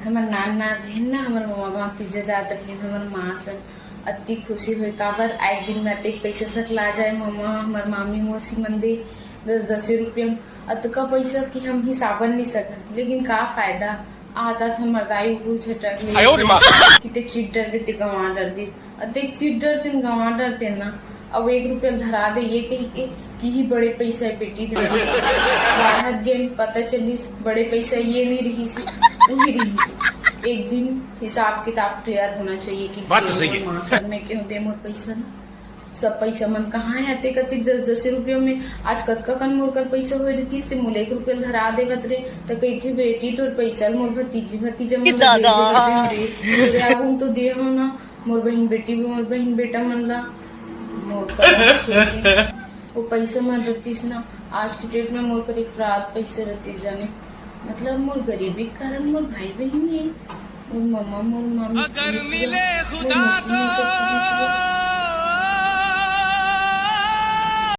हमार नान ना रहे ना हमार मम्मा गाँव तीजे जात रहे हमार माँ से अति खुशी हुई काबर एक दिन में अतिक पैसा सकला जाए मम्मा हमार मामी मौसी मन दे 10-10 रुपये में अतका पैसा कि हम हिसाबन नहीं सकते लेकिन का फायदा आता था मरदाई भूल छटक ले किते चीट डर के गंवा डर दी अतिक चीट डरते गंवा डरते ना अब 1 रुपया धरा दे ये कही के कि ही बड़े पैसा बेटी धरा बाहर गेम पता चली बड़े पैसा ये नहीं रही सी वही रही सी एक दिन हिसाब किताब क्लियर होना चाहिए कि बात सही है में क्यों दे मोर पैसा ना सब पैसा मन कहाँ है आते कति 10-10 रुपयों में आज कतका कन मोर कर पैसा हो रही ते मोल 1 रुपया धरा देवत रे तो कही थी बेटी तोर पैसा मोर भतीजा मोर तो दे हो ना मोर बहन बेटी भी मोर बहन बेटा मन ला मोर कर वो पैसा मन रहतीस ना आज की डेट में मोर कर अफराद पैसे रहती जाने मतलब मोर गरीबी के कारण मोर भाई बहन है मोर मम्मा मोर मामी